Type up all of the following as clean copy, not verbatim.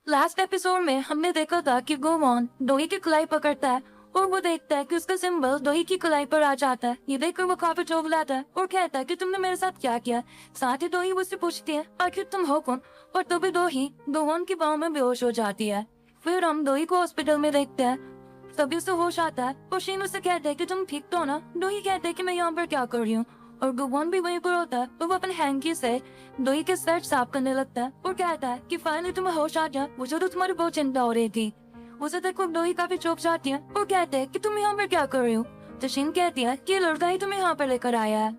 Last episode में हमने देखा था कि गोवॉन डोई की कलाई पकड़ता है और वो देखता है कि उसका सिंबल डोई की कलाई पर आ जाता है। ये देखकर वो काफी चौंकाता है और कहता है कि तुमने मेरे साथ क्या किया। साथ ही डोई उससे पूछती है आखिर तुम हो कौन, और तभी डोई गोवॉन की बाहों में बेहोश हो जाती है। फिर हम डोई को हॉस्पिटल में देखते हैं। तभी उसे होश आता है और शीन उससे कहता है कि तुम ठीक तो हो ना। डोई कहता है कि मैं यहाँ पर क्या कर रही हूँ, और गोवॉन भी वहीं पर होता है। तो वो अपने हैंकी से डोई के सर साफ करने लगता है और कहता है कि फाइनली तुम्हें होश आ गया, मुझे तो तुम्हारी बहुत चिंता हो रही थी। उसे देखकर डोई काफी चौंक जाती है और कहते हैं कि तुम यहाँ पर क्या कर रही हो। तो शीन कहती है कि ये लड़का ही तुम्हें यहाँ पर लेकर आया है।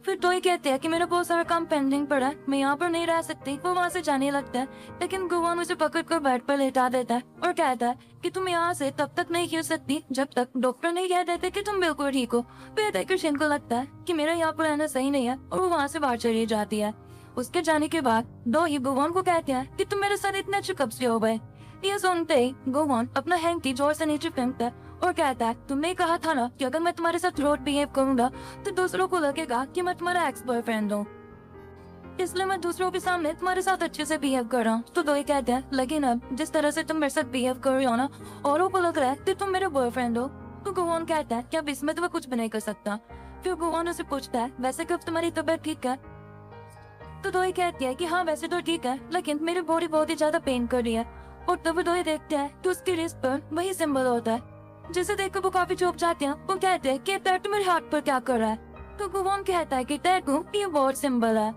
फिर डोई कहते हैं कि मेरा बहुत सारा काम पेंडिंग पड़ा है, मैं यहाँ पर नहीं रह सकती। वो वहाँ से जाने लगता है, लेकिन गोवॉन उसे पकड़कर बेड पर लेटा देता है और कहता है कि तुम यहाँ से तब तक नहीं हिल सकती जब तक डॉक्टर नहीं कह देते कि तुम बिल्कुल ठीक हो। फिर देखकर शीन को लगता है कि मेरा यहाँ पर रहना सही नहीं है और वो वहाँ से बाहर चली जाती है। उसके जाने के बाद डोई गोवॉन को कहते हैं कि तुम मेरे साथ इतने अच्छे कब से हो गए। ये सुनते ही गोवॉन अपना हैंकी जोर से नीचे फेंकता है और कहता है तुमने कहा था ना कि अगर मैं तुम्हारे साथ रोड बिहेव करूंगा तो दूसरों को लगेगा कि मैं तुम्हारा एक्स बॉयफ्रेंड हूँ, इसलिए मैं दूसरों के सामने तुम्हारे साथ अच्छे से बिहेव कर रहा हूँ। तो डोई कहते हैं लेकिन अब जिस तरह से तुम मेरे साथ बिहेव कर रही हो ना, औरों को लग रहा है कि तुम मेरे बॉयफ्रेंड हो। तो गोवॉन कहता है कि अब इसमें तो मैं कुछ भी नहीं कर सकता। फिर गोवॉन उसे पूछता है वैसे कब तुम्हारी तबीयत ठीक है। तो डोई कहती है कि हाँ वैसे तो ठीक है, लेकिन मेरी बॉडी बहुत ही ज्यादा पेन कर रही है। और तब डोई देखते हैं कि उसकी रिस्ट पर वही सिंबल होता है, जिसे देखकर वो काफी चौंक जाते हैं। वो कहते हैं कि टैटू मेरे हाथ पर क्या कर रहा है। तो गोवॉन कहता है कि टैटू ये वॉर सिंबल है।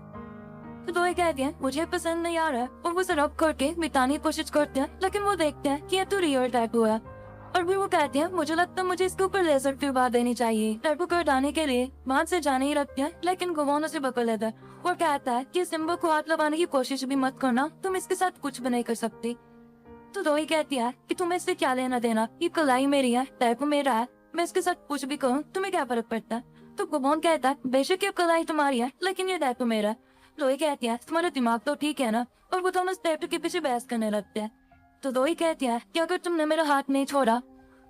तो डोई कहती है मुझे पसंद नहीं आ रहा है, और वो उसे रब करके मिटाने की कोशिश करते हैं, लेकिन वो देखते हैं कि ये तो रियल टैटू है। और फिर वो कहते हैं मुझे लगता है मुझे इसके ऊपर लेजर फिरवा देनी चाहिए। टैटू करवाने के लिए वहां से जाने ही रखते हैं, लेकिन गोवॉन उसे पकड़ लेता है और कहता है कि सिंबल को हाथ लगाने की कोशिश भी मत करना, तुम इसके साथ कुछ भी नहीं कर सकती। तो डोई कहती है कि तुम्हें इससे क्या लेना देना, ये कलाई मेरी है, टैटू मेरा है, मैं इसके साथ कुछ भी कहूँ तुम्हें क्या फर्क पड़ता है। तो गोवॉन कहता है बेशक ये कलाई तुम्हारी है, लेकिन ये टैटू मेरा है। डोई कहती है तुम्हारा दिमाग तो ठीक है ना, और वो दोनों टैटू के पीछे बहस करने लगते हैं। तो डोई कहती है कि अगर तुमने मेरा हाथ नहीं छोड़ा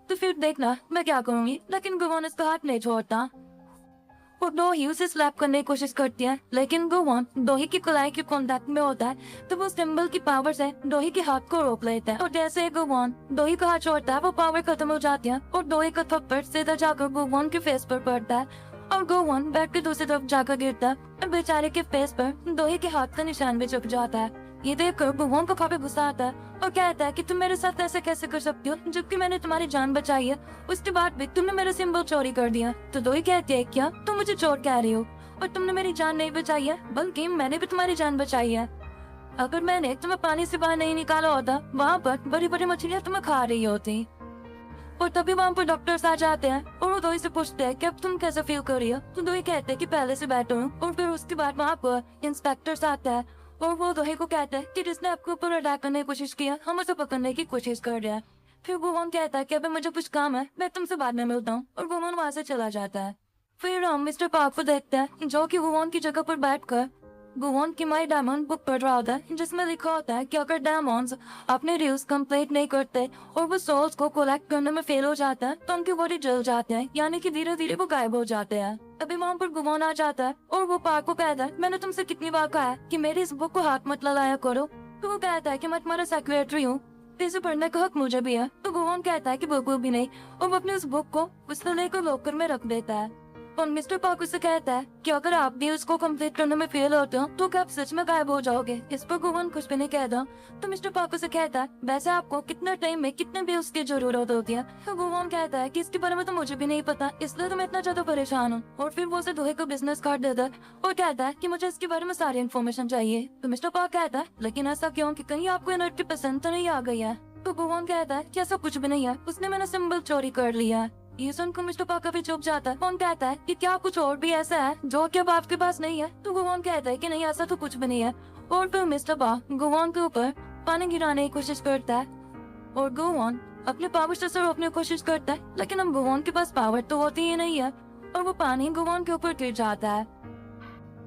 तो फिर देखना मैं क्या करूंगी, लेकिन गोवॉन इसका हाथ नहीं छोड़ता। और डोही उसे स्लैप करने की कोशिश करती है, लेकिन गोवॉन डोही की कलाई के कांटेक्ट में होता है तो वो सिंबल की पावर से डोही के हाथ को रोक लेता है। और जैसे ही गोवॉन डोही का हाथ छोड़ता है वो पावर खत्म हो जाती है और डोही का थप्पड़ सीधा जाकर गोवॉन के फेस पर पड़ता है और गोवॉन बेड के दूसरी तरफ जाकर गिरता है और बेचारे के फेस पर डोही के हाथ का निशान भी छप जाता है। ये देखकर गोवॉन को काफी गुस्सा आता है और कहता है कि तुम मेरे साथ ऐसे कैसे कर सकती हो जबकि मैंने तुम्हारी जान बचाई है, उसके बाद भी तुमने मेरा सिंबल चोरी कर दिया। तो डोई कहती है क्या तुम मुझे चोर कह रही हो, और तुमने मेरी जान नहीं बचाई है बल्कि मैंने भी तुम्हारी जान बचाई है। अगर मैंने तुम्हें पानी से बाहर नहीं निकाला होता वहाँ पर बड़ी बड़ी मछलियाँ तुम्हें खा रही होती। और तभी वहाँ पर डॉक्टर्स आ जाते हैं और वो डोई से पूछते हैं कि अब तुम कैसे फील कर रही हो। तो डोई कहते हैं कि पहले से बेटर हूँ। और फिर उसके बाद वहाँ पर इंस्पेक्टर्स आता है और वो डोई को कहता है कि जिसने आपके ऊपर अटैक करने की कोशिश किया हम उसे पकड़ने की कोशिश कर रहे हैं। फिर गोवॉन कहता है कि अभी मुझे कुछ काम है, मैं तुमसे बाद में मिलता हूँ, और गोवॉन वहाँ से चला जाता है। फिर हम मिस्टर पार्क को देखते हैं जो कि गोवॉन की जगह पर बैठकर गोवॉन की माई डायमंड बुक पढ़ रहा होता है, जिसमें लिखा होता है कि अगर डायमंड्स अपने ड्यूज कंप्लीट नहीं करते और वो सोल्स को कलेक्ट करने में फेल हो जाता है तो उनकी बॉडी जल जाते हैं, यानी कि धीरे धीरे वो गायब हो जाते हैं। अभी वहाँ पर गोवॉन आ जाता है और वो पार्क को कहता है मैंने तुमसे कितनी बार कहा है कि मेरी इस बुक को हाथ मत लगाया करो। तो वो कहता है कि मैं तुम्हारा सेक्रेटरी हूँ, इसे पढ़ने का हक मुझे भी है। तो गोवॉन कहता है कि बिल्कुल भी नहीं, और वो अपनी उस बुक को उसने लेकर लॉकर में रख देता है। और मिस्टर पार्क उससे कहता है कि अगर आप भी उसको कंप्लीट करने में फेल होते हो तो क्या आप सच में गायब हो जाओगे। इस पर गोवॉन कुछ भी नहीं कहता। तो मिस्टर पार्क उसे कहता है वैसे आपको कितना टाइम में कितने भी उसकी जरूरत होती है। तो गोवॉन कहता है कि इसके बारे में तो मुझे भी नहीं पता, इसलिए तो मैं इतना ज्यादा परेशान हूँ। और फिर वो उसे दोहे को बिजनेस कार्ड देता है और कहता है कि मुझे इसके बारे में सारी इन्फॉर्मेशन चाहिए। तो मिस्टर पार्क कहता है लेकिन ऐसा क्यों, कि कहीं आपको इनर्ट की पसंद तो नहीं आ गई है। तो गोवॉन कहता है कि ऐसा कुछ भी नहीं है, उसने मेरा सिंबल चोरी कर लिया है। ये सुनकर मिस्टर पार्क काफी चुप जाता है। गोवॉन कहता है कि क्या कुछ और भी ऐसा है जो कि अब आपके पास नहीं है। तो गोवॉन कहता है कि नहीं ऐसा तो कुछ भी नहीं है। और फिर मिस्टर पार्क गोवॉन के ऊपर पानी गिराने की कोशिश करता है और गोवॉन अपने पावर से रोकने की कोशिश करता है, लेकिन अब गोवॉन के पास पावर तो होती ही नहीं है और वो पानी गोवॉन के ऊपर गिर जाता है।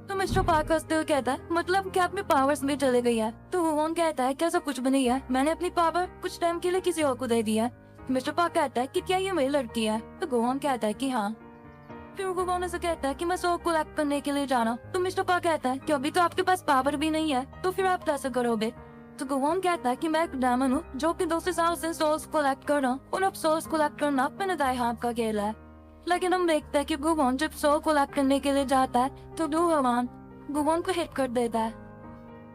तो मिस्टर पार्क हंसते हुए कहता है मतलब क्या अपनी पावर्स भी चले गई है। तो गोवॉन कहता है कि ऐसा कुछ भी नहीं है, मैंने अपनी पावर कुछ टाइम के लिए किसी और को दे दी है। मिस्टर पार्क कहता है कि क्या ये मेरी लड़की है। तो गोवॉन कहता है कि हाँ। फिर गोवॉन से कहता है कि मैं सोल कलेक्ट करने के लिए जाना। तो मिस्टर पार्क कहता है कि अभी तो आपके पास पावर भी नहीं है, तो फिर आप कैसे करोगे। तो गुवान कहता है कि मैं एक डायमंड हूँ जो कि 200 साल से सोल्स कलेक्ट कर रहा हूँ और अब सोल्स कलेक्ट करना मेरे दाएं हाथ का खेल है। लेकिन हम देखते हैं कि गुवान जब सोल कलेक्ट करने के लिए जाता है तो डू हवान गुवान को हिट कर देता है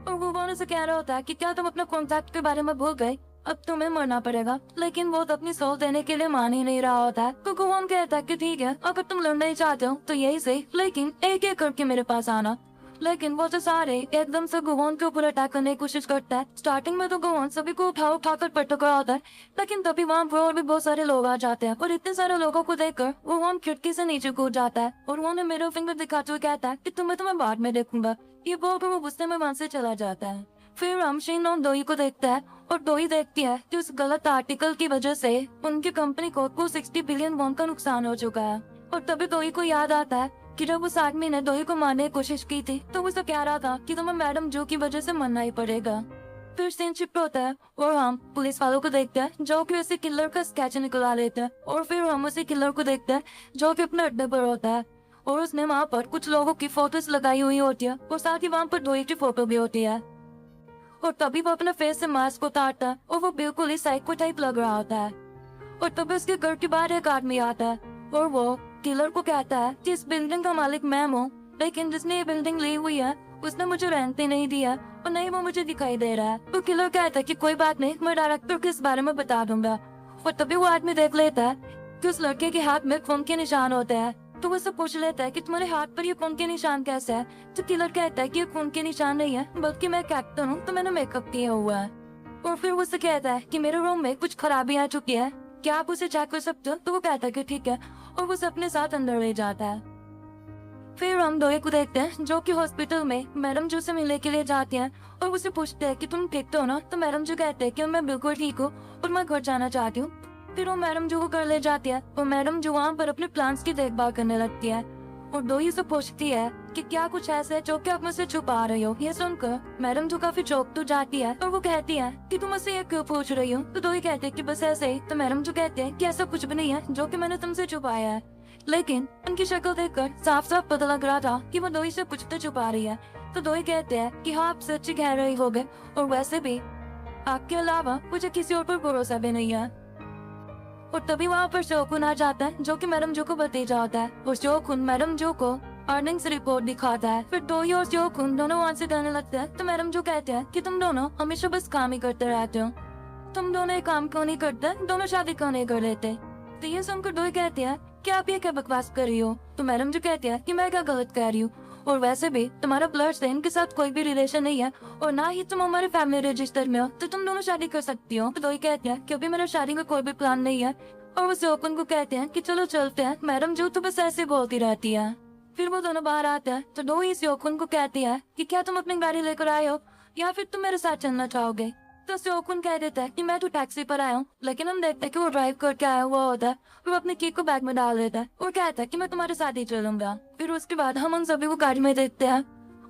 और गुवान उसे कह रहा होता है कि क्या तुम अपने कॉन्ट्रैक्ट के बारे में भूल गए, अब तुम्हें मरना पड़ेगा। लेकिन वो तो अपनी सोल देने के लिए मान ही नहीं रहा होता है। तो गुवान कहता है कि ठीक है, अगर तुम लड़ना ही चाहते हो तो यही सही, लेकिन एक एक करके मेरे पास आना। लेकिन वो तो सारे एकदम से गुवान के ऊपर अटैक करने की कोशिश करता है। स्टार्टिंग में तो गुवान सभी को उठा कर पटका होता है, लेकिन तभी वहाँ पर और भी बहुत सारे लोग आ जाते हैं और इतने सारे लोगों को देखकर गुवान खिड़की से नीचे कूद जाता है और वो मिडिल फिंगर दिखाते हुए कहता है कि तुम्हें बाद में देखूंगा। ये बोलकर वो गुस्से में वहाँ से चला जाता है। फिर हम शिन और दोई को देखता है और दोई देखती है कि उस गलत आर्टिकल की वजह से उनकी कंपनी को 60 बिलियन वॉन का नुकसान हो चुका है। और तभी दोई को याद आता है कि जब उस आदमी ने दोई को मारने की कोशिश की थी तो वो कह रहा था कि तुम्हें मैडम जो की वजह से मरना ही पड़ेगा। फिर सीन शिफ्ट होता है और हम पुलिस वालों को देखते हैं जो कि उसे किलर का स्केच निकला लेते हैं और फिर हम उसे किलर को देखते हैं जो कि अपने अड्डे पर होता है और उसने वहाँ पर कुछ लोगों की फोटोज लगाई हुई होती है और साथ ही वहाँ पर दोई की फोटो भी होती है। और तभी वो अपने फेस से मास्क उतारता है और वो बिल्कुल ही साइको टाइप लग रहा होता है। और तभी उसके घर के बाहर एक आदमी आता है और वो किलर को कहता है कि इस बिल्डिंग का मालिक मैं हूँ, लेकिन जिसने ये बिल्डिंग ली हुई है उसने मुझे रेंट ही नहीं दिया और नहीं वो मुझे दिखाई दे रहा है। तो किलर कहता है कि कोई बात नहीं, मैं डायरेक्टर को इस बारे में बता दूंगा। और तभी वो आदमी देख लेता है कि उस लड़के के हाथ में खून के निशान होते हैं। तो वो उससे पूछ लेता है कि तुम्हारे हाथ पर ये खून के निशान कैसे है। तो किलर कहता है कि ये खून के निशान नहीं है, बल्कि मैं एक एक्टर हूँ तो मैंने मेकअप किया हुआ है। और फिर वो उससे कहता है कि मेरे रूम में कुछ खराबी आ चुकी है, क्या आप उसे चेक कर सकते हो। तो वो कहता है कि ठीक है और वो उसे अपने साथ अंदर ले जाता है। फिर हम दोए को देखते हैं जो कि हॉस्पिटल में मैडम जो से मिलने के लिए जाते हैं और उसे पूछते हैं कि तुम ठीक तो हो ना। तो मैडम जो कहते हैं कि मैं बिल्कुल ठीक हूँ और मैं घर जाना चाहती हूँ। फिर वो मैडम जो को घर ले जाती है और मैडम जो वहाँ पर अपने प्लांट्स की देखभाल करने लगती है और दोई से पूछती है कि क्या कुछ ऐसा है जो कि आप मुझसे छुपा रही हो। ये सुनकर मैडम जो काफी चौंक तो जाती है और वो कहती है कि तुम मुझसे ये क्यों पूछ रही हो। तो दोई कहते हैं कि बस ऐसे ही। तो मैडम जो कहते हैं कि ऐसा कुछ भी नहीं है जो कि मैंने तुमसे छुपाया है, लेकिन उनकी शक्ल देखकर साफ साफ पता लग रहा था कि वो दोई से कुछ तो छुपा रही है। तो दोई कहते हैं कि हाँ आप सच्ची कह रही होगे और वैसे भी आपके अलावा मुझे किसी और पर भरोसा भी नहीं है। और तभी वहाँ पर शोकुन आ जाता है जो कि मैडम जो को भतीजा होता है और शोकुन मैडम जो को अर्निंग्स रिपोर्ट दिखाता है। फिर दोई और शोकुन दोनों वहाँ से डरने लगते हैं। तो मैडम जो कहते हैं कि तुम दोनों हमेशा बस काम ही करते रहते हो, तुम दोनों एक काम क्यों नहीं करते, दोनों शादी क्यों नहीं कर लेते। तो ये सुनकर दोई कहते हैं कि आप ये क्या बकवास कर रही हो। तो मैडम जो कहते हैं कि मैं क्या गलत कह रही हूँ और वैसे भी तुम्हारा ब्लड से इनके साथ कोई भी रिलेशन नहीं है और ना ही तुम हमारे फैमिली रजिस्टर में हो, तो तुम दोनों शादी कर सकती हो। तो दोई कहते हैं कि अभी मेरा शादी का कोई भी प्लान नहीं है और वो शोकुन को कहते हैं कि चलो चलते हैं, मैडम जो तो बस ऐसे बोलती रहती है। फिर वो दोनों बाहर आते हैं तो दोई शोकुन को कहती है कि क्या तुम अपनी गाड़ी लेकर आए हो या फिर तुम मेरे साथ चलना चाहोगे। तो शोकुन कह देता है कि मैं तो टैक्सी पर आया हूँ, लेकिन हम देखते हैं कि वो ड्राइव करके आया हुआ होता है और वो अपने की को बैग में डाल देता है और कहता है कि मैं तुम्हारे साथ ही चलूंगा। फिर उसके बाद हम उन सभी को गाड़ी में देखते हैं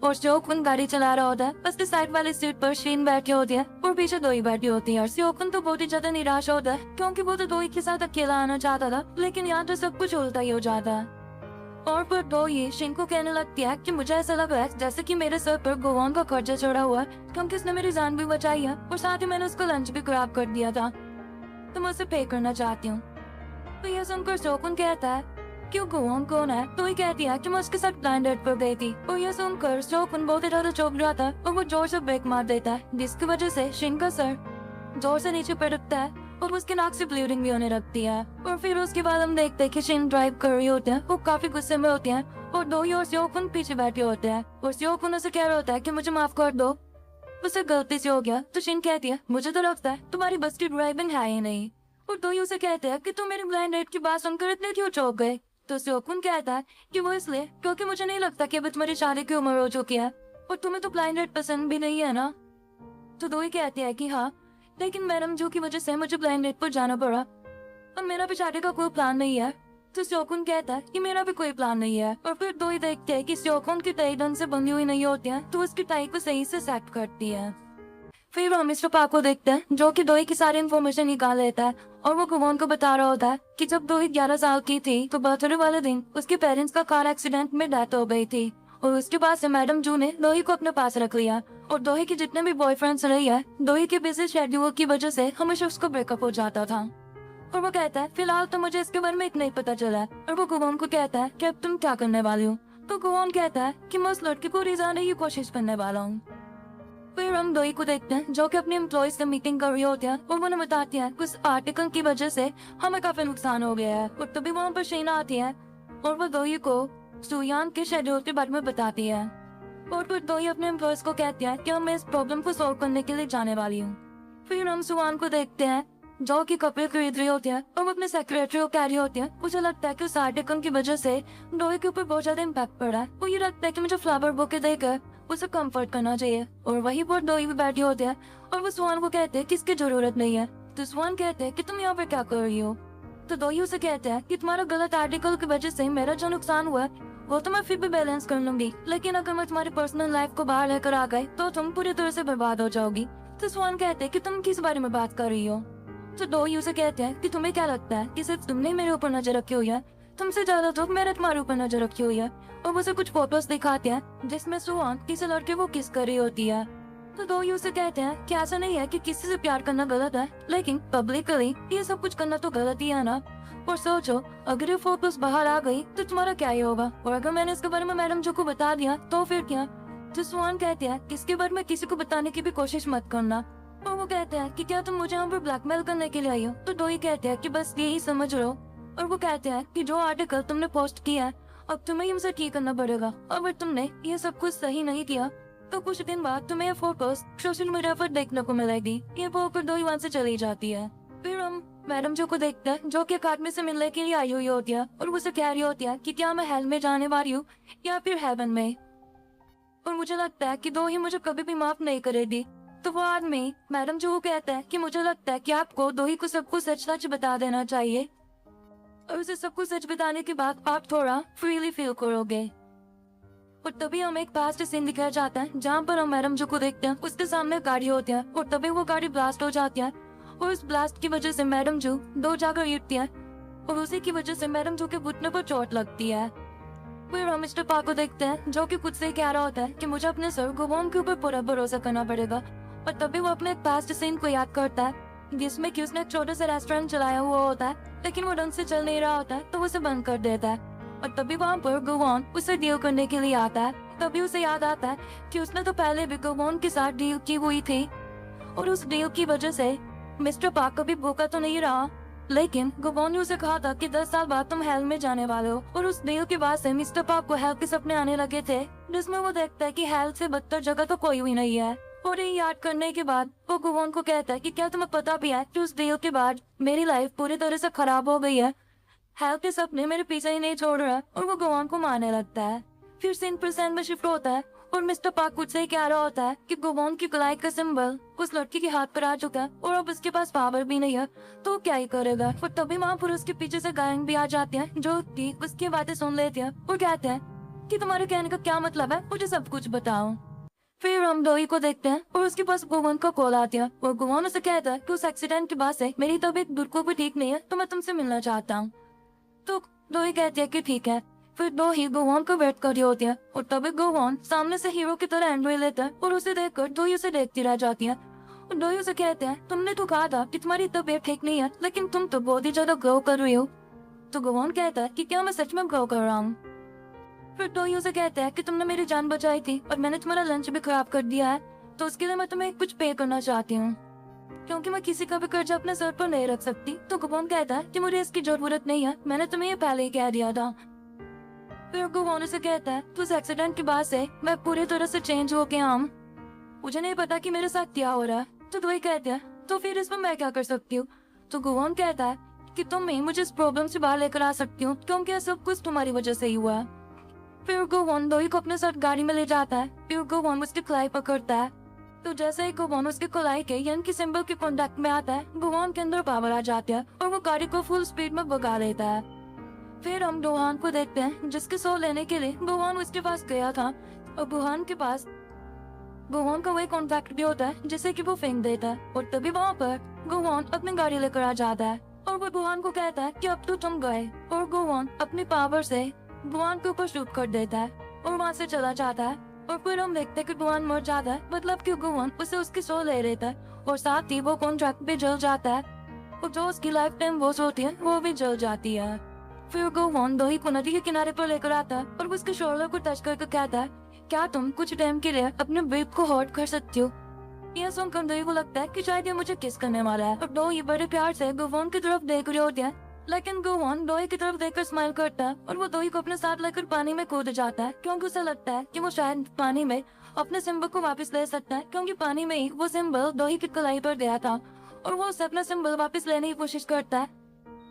और शोकुन गाड़ी चला रहा होता है। उसके साइड वाली सीट पर शीन बैठी होती है और पीछे दोई बैठी होती है। और शोकुन तो बहुत ही ज्यादा निराश होता है क्योंकि वो तो दोई के साथ अकेला आना चाहता था, लेकिन यहाँ तो सब कुछ उल्टा ही हो जाता है। और फिर दोई शिन को कहने लगती है कि मुझे ऐसा लग रहा है जैसे कि मेरे सर पर गोवान का कर्जा चढ़ा हुआ है क्योंकि उसने मेरी जान भी बचाई है और साथ ही मैंने उसको लंच भी खराब कर दिया था, तो मैं उसे पे करना चाहती हूँ। तो यह सुनकर शोकुन कहता है क्यों गोवान कौन है। तो ही कहती है कि मैं उसके साथ ब्लाइंड डेट पर गई थी। और यह सुनकर शोकुन बहुत ही ज्यादा चौंक जाता है और वो जोर से ब्रेक मार देता है जिसकी वजह से शिन का सर जोर से नीचे पटकता है और उसके नाक से ब्लीडिंग भी होने लगती है। और फिर उसके बाद हम देखते हैं कि शिन ड्राइव कर रही होते हैं, वो काफी गुस्से में होते हैं और दोई और शोकुन पीछे बैठे होते हैं और शोकुन उसे कह रहा होता है कि मुझे माफ कर दो, उसे गलती से हो गया। तो शिन कहती है मुझे तो लगता है तुम्हारी बस की ड्राइविंग है ही नहीं। और दोई उसे कहते हैं कि तुम मेरी ब्लाइंड डेट की बात सुनकर इतने क्यों चौंक गए। तो शोकुन कहता है कि वो इसलिए क्योंकि मुझे नहीं लगता कि अभी तुम्हारी शादी की उम्र हो चुकी है और तुम्हें तो ब्लाइंड डेट पसंद भी नहीं है ना। तो दोई कहती है कि हाँ, लेकिन मैडम जो की वजह से मुझे ब्लाइंड डेट पर जाना पड़ा और मेरा भी शादी का कोई प्लान नहीं है। तो शोकुन कहता है कि मेरा भी कोई प्लान नहीं है। और फिर दोई देखते है कि शोकुन की टाई ढंग से बंधी हुई नहीं होती है, तो उसकी टाई को सही से सेट करती है। फिर हम मिस्टर पाक को देखते हैं जो कि दोई की सारी इन्फॉर्मेशन निकाल लेता है और वो गुवान को बता रहा होता है कि जब दोई 11 साल की थी तो बर्थडे वाले दिन उसके पेरेंट्स का कार एक्सीडेंट में डेथ हो गई थी और उसके बाद से मैडम जू ने दोही को अपने पास रख लिया और दोही के जितने भी बॉयफ्रेंड्स रही है, दोही के बिजी शेड्यूल की वजह से हमेशा उसको ब्रेकअप हो जाता था। और वो कहता है फिलहाल तो मुझे इसके बारे में इतना ही पता चला है। और वो गुवान को कहता है कि अब तुम क्या करने वाले हो। तो गुवान कहता है कि मैं उस लड़के को रिजाने की कोशिश करने वाला हूँ। फिर हम दोही को देखते हैं जो कि अपने एम्प्लॉय से मीटिंग कर रही होती है और वो उन्हें बताती है उस आर्टिकल की वजह से हमें काफी नुकसान हो गया है। और तभी वहाँ पर शीना आती है और वो दोही को सुयान के शेड्यूल के बारे में बताती है। और फिर दोही अपने एम्प्लॉयज को कहती है कि मैं इस प्रॉब्लम को सॉल्व करने के लिए जाने वाली हूँ। फिर हम सुयान को देखते हैं जो कि कपड़े खरीद रही होती है और वो अपने सेक्रेटरी को कह रही होती है मुझे लगता है कि उस आर्टिकल की वजह से दोही के ऊपर बहुत ज्यादा इम्पैक्ट पड़ा है। वो ये लगता है कि मुझे फ्लावर बुके देकर उसे कंफर्ट करना चाहिए। और वही पर दोही भी बैठी होती है और वो सुहान को कहते हैं कि इसकी जरूरत नहीं है। तो सुहान कहते हैं कि तुम यहाँ पे क्या कर रही हो। तो दोही उसे कहते हैं कि तुम्हारा गलत आर्टिकल की वजह से मेरा जो नुकसान हुआ है वो तो मैं फिर भी बैलेंस कर लूंगी, लेकिन अगर मैं तुम्हारी पर्सनल लाइफ को बाहर लेकर आ गई तो तुम पूरी तरह से बर्बाद हो जाओगी। तो सुहान कहते हैं कि तुम किस बारे में बात कर रही हो। तो दोही उसे कहते हैं कि तुम्हें क्या लगता है कि सिर्फ तुमने मेरे ऊपर नजर रखी हुई है, तुमसे ज्यादा तो मैंने तुम्हारे ऊपर नजर रखी हुई है। और उसे कुछ फोटोज दिखाते हैं जिसमें सुहान किसी लड़के को किस कर रही होती है। तो दोही उसे कहते हैं कि ऐसा नहीं है कि किसी से प्यार करना गलत है, लेकिन पब्लिकली ये सब कुछ करना तो गलत ही है ना। और सोचो अगर ये फोटोज बाहर आ गई तो तुम्हारा क्या ही होगा, और अगर मैंने इसके बारे में मैडम जो को बता दिया तो फिर क्या। तो सुहान कहते हैं कि इसके बारे में किसी को बताने की भी कोशिश मत करना। और वो कहते हैं कि क्या तुम मुझे यहाँ पर ब्लैकमेल करने के लिए आई हो। तो दोही कहते हैं कि बस यही समझ लो। और वो कहते हैं कि जो आर्टिकल तुमने पोस्ट किया है अब तुम्हें उसे ठीक करना पड़ेगा, और अगर तुमने ये सब कुछ सही नहीं किया तो कुछ दिन बाद तुम्हें ये फोटोज सोशल मीडिया पर देखने को मिलेगी। ये बोलकर दोही वहाँ से चली जाती है। फिर हम मैडम जो को देखते हैं जो कि एक आदमी से मिलने के लिए आई हुई होती है और उसे कह रही होती है कि क्या मैं हेल में जाने वाली हूँ या फिर हेवन में। और मुझे लगता है कि दोही मुझे कभी भी माफ नहीं करेगी। तो वो आदमी मैडम जो को कहता है कि मुझे लगता है कि आपको दोही को सब कुछ सच सच बता देना चाहिए, और उसे सब कुछ सच बताने के बाद आप थोड़ा फ्रीली फील करोगे। और तभी हमें एक पास्ट सीन दिखाया जाता है जहाँ पर हम मैडम जो को देखते हैं उसके सामने गाड़ी होती है और तभी वो गाड़ी ब्लास्ट हो जाती है। और उस ब्लास्ट की वजह से मैडम जो दो जाकर गिरती है और उसी की वजह से मैडम जो के घुटने पर चोट लगती है। फिर हम मिस्टर पा को देखते हैं जो कि खुद से कह रहा होता है कि मुझे अपने सर गुवान के ऊपर पूरा भरोसा करना पड़ेगा। और तभी वो अपने पास्ट सीन को याद करता है जिसमें कि उसने एक छोटे से रेस्टोरेंट चलाया हुआ होता है, लेकिन वो ढंग से चल नहीं रहा होता है तो उसे बंद कर देता है। और तभी वहाँ पर गुवान उसे डील करने के लिए आता है। तभी उसे याद आता है कि उसने तो पहले भी गुवान के साथ डील की हुई थी, और उस डील की वजह से मिस्टर पार्क कभी भूखा तो नहीं रहा, लेकिन गुवान ने उसे कहा था कि 10 साल बाद तुम हेल में जाने वाले हो। और उस डील के बाद से मिस्टर पार्क को हेल के सपने आने लगे थे जिसमें वो देखता है कि हेल से बदतर जगह तो कोई हुई नहीं है। और ये याद करने के बाद वो गुवान को कहता है कि क्या तुम्हें पता भी है कि उस डील के बाद मेरी लाइफ पूरी तरह से खराब हो गई है, हेल के सपने मेरे पीछे ही नहीं छोड़ रहा। और वो गुवान को मारने लगता है। फिर सीन % में शिफ्ट होता है और मिस्टर पार्क खुद से ही कह रहा होता है कि गुवान की कलाई का सिंबल उस लड़की के हाथ पर आ चुका है और अब उसके पास पावर भी नहीं है तो क्या ही करेगा। और तभी वहाँ पर उसके पीछे से गायन भी आ जाते हैं जो कि उसकी बातें सुन लेते हैं और कहते हैं कि तुम्हारे कहने का क्या मतलब है, मुझे सब कुछ बताओ। फिर हम दोही को देखते हैं और उसके पास गुवान का कॉल आती है और गुवान उसे कहता है कि उस एक्सीडेंट के बाद से मेरी तबीयत बिल्कुल भी ठीक नहीं है तो मैं तुमसे मिलना चाहता हूँ। तो दोही कहती है कि ठीक है। फिर दोही गुवान को वेट कर रही होती है और तभी गुवान सामने से हीरो की तरह एंड्रॉय लेता है और उसे देखकर दोही उसे देखती रह जाती है। और दोही उसे कहते हैं तुमने तो कहा था कि तुम्हारी तबीयत ठीक नहीं है, लेकिन तुम तो बहुत ही ज्यादा ग्रो कर रही हो। तो गुवान कहता है कि क्या मैं सच में ग्रो कर रहा हूँ। फिर दोही उसे कहता है कि तुमने मेरी जान बचाई थी और मैंने तुम्हारा लंच भी खराब कर दिया है, तो उसके लिए मैं तुम्हें कुछ पे करना चाहती हूँ क्योंकि मैं किसी का भी कर्जा अपने सर पर नहीं रख सकती। तो गुवान कहता है कि मुझे इसकी जरूरत नहीं है, मैंने तुम्हें ये पहले ही कह दिया था। फिर गुवान उसे कहता है तो उस एक्सीडेंट के बाद से मैं पूरी तरह से चेंज हो गया हूँ, मुझे नहीं पता कि मेरे साथ क्या हो रहा है। तो दोही कहते हैं तो फिर इसमें मैं क्या कर सकती हूँ। तो गुवान कहता है कि तुम ही मुझे इस प्रॉब्लम से बाहर लेकर आ सकती हो क्योंकि ये सब कुछ तुम्हारी वजह से ही हुआ है। फिर गुवान दोही को अपने साथ गाड़ी में ले जाता है। फिर गुवान उसकी कलाई पकड़ता है, तो जैसे ही गुवान उसके कलाई के यन की सिंबल के कांटेक्ट में आता है गुवान के अंदर पावर आ जाती है और वो गाड़ी को फुल स्पीड में भगा लेता है। फिर हम बुहान को देखते हैं जिसके सो लेने के लिए बुहान उसके पास गया था और बुहान के पास गुवान का वही कॉन्ट्रैक्ट भी होता है जिसे कि वो फेंक देता है। और तभी वहाँ पर गुवान अपनी गाड़ी लेकर आ जाता है और वो बुहान को कहता है कि अब तो तुम गए, और गुवान अपनी पावर से बुहान के ऊपर शूट कर देता है और वहाँ से चला जाता है। और फिर हम देखते हैं कि गुआन मर जाता है, मतलब कि गुआन उसे उसकी सो ले लेता है और साथ ही वो कॉन्ट्रैक्ट भी जल जाता है और जो उसकी लाइफ टाइम वॉच होती है वो भी जल जाती है। फिर गुआन दोही को नदी के किनारे पर लेकर आता है और उसके शोल्डर को टच करके कहता है, क्या तुम कुछ टाइम के लिए अपने बेब को हर्ट कर सकती हो? यह सुनकर दोही को लगता है कि शायद ये मुझे किस करने वाला है और दोही बड़े प्यार से गुआन की तरफ देख रही होती है, लेकिन गुआन दोही की तरफ देखकर स्माइल करता है और वो दोही को अपने साथ लेकर पानी में कूद जाता है क्योंकि उसे लगता है कि वो शायद पानी में अपने सिंबल को वापस ले सकता है, क्योंकि पानी में ही वो सिंबल दोही की कलाई पर गया था और वो उसे अपना सिंबल वापस लेने की कोशिश करता है।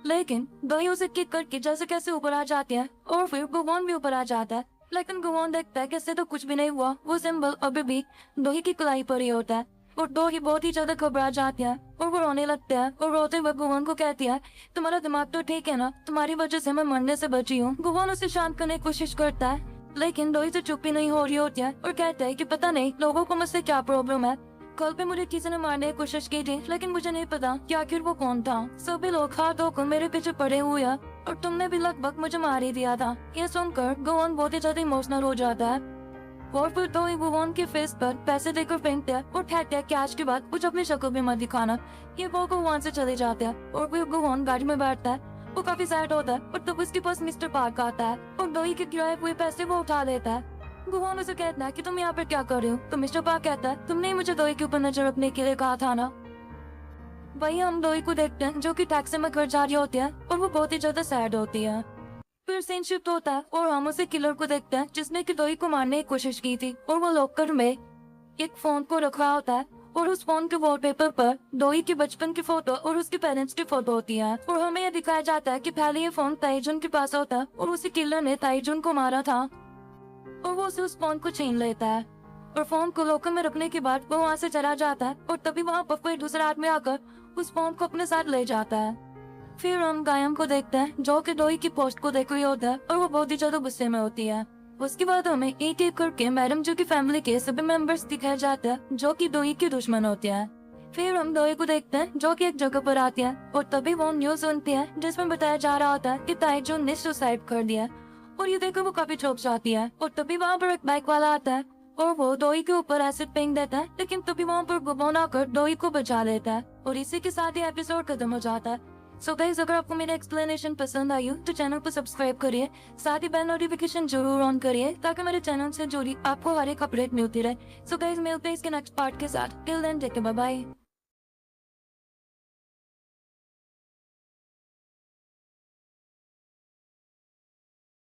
लेकिन दोही उसे किक करके जैसे कैसे ऊपर आ जाती है और फिर गुआन भी ऊपर आ जाता है, लेकिन गुआन देखता है कि इससे तो कुछ भी नहीं हुआ, वो सिंबल अभी भी दोही की कलाई पर ही होता है और दोही बहुत ही ज्यादा घबरा जाती है और वो रोने लगता है और रोते हुए गुआन को कहती है, तुम्हारा दिमाग तो ठीक है ना, तुम्हारी वजह से मैं मरने से बची हूँ। गुआन उसे शांत करने की कोशिश करता है, लेकिन दोही से चुप ही नहीं हो रही होती है और कहता है कि पता नहीं लोगों को मुझसे क्या प्रॉब्लम है, कल पे मुझे किसी ने मारने की कोशिश की थी लेकिन मुझे नहीं पता कि आखिर वो कौन था। सभी लोग हाथ धोकर मेरे पीछे पड़े हुए हैं और तुमने भी लगभग मुझे मार ही दिया था। ये सुनकर गुआन बहुत ही ज्यादा इमोशनल हो जाता है और फिर दोही गुआन के फेस पर पैसे देकर फेंकते हैं और कहते हैं कि आज के बाद कुछ अपनी शक्ल भी मत दिखाना। ये वो गुआन से चले जाते हैं और फिर गुआन गाड़ी में बैठता है, वो काफी सैड होता है और तब उसके पास मिस्टर पार्क आता है और दोही के गिराए हुए पैसे वो उठा लेता है। गुआन उसे कहता है कि तुम यहाँ पर क्या कर रहे हो? तो मिस्टर पार्क कहता है, तुमने ही मुझे दोही के ऊपर नजर रखने के लिए कहा था ना। वही हम दोही को देखते हैं जो कि टैक्सी में घर जा रही होती है और वो बहुत ही ज्यादा सैड होती है। फिर सीन शिफ्ट होता है और हम उसे किलर को देखते हैं जिसने कि दोही को मारने की कोशिश की थी और वो लॉकर में एक फोन को रखा होता है और उस फोन के वॉलपेपर पर दोही के बचपन की फोटो और उसके पेरेंट्स की फोटो होती है और हमें यह दिखाया जाता है कि पहले ये फोन ताइजुन के पास होता है और उसी किलर ने ताइजुन को मारा था और वो उस फोन को छीन लेता है और फोन को लॉकर में रखने के बाद वो वहाँ से चला जाता है और तभी वहाँ पर कोई दूसरा आदमी आकर उस फोन को अपने साथ ले जाता है। फिर हम गायम को देखते हैं जो कि दोही की पोस्ट को देख रही होता है और वो बहुत ही ज्यादा गुस्से में होती है। उसके बाद हमें एक एक करके मैडम जो की फैमिली के सभी मेंबर्स दिखाए जाते हैं जो कि दोही की दुश्मन होते हैं। फिर हम दोही को देखते हैं जो कि एक जगह पर आती है और तभी वो न्यूज सुनती है जिसमें बताया जा रहा होता है कि ताइजुन ने सुसाइड कर दिया और ये देखकर वो काफी चौंक जाती है और तभी वहाँ पर एक बाइक वाला आता है और वो दोही के ऊपर एसिड फेंक देता है, लेकिन तभी वहाँ पर गुबोन आकर दोही को बचा लेता है और इसी के साथ ही एपिसोड खत्म हो जाता है। सो गाइस, अगर आपको मेरा एक्सप्लेनेशन पसंद आई हो तो चैनल को सब्सक्राइब करिए, साथ ही बेल नोटिफिकेशन जरूर ऑन करिए ताकि मेरे चैनल से जुड़ी आपको हर एक अपडेट मिलती रहे। सो गाइस, मिलते हैं इसके नेक्स्ट पार्ट के साथ। Till then take care, bye bye.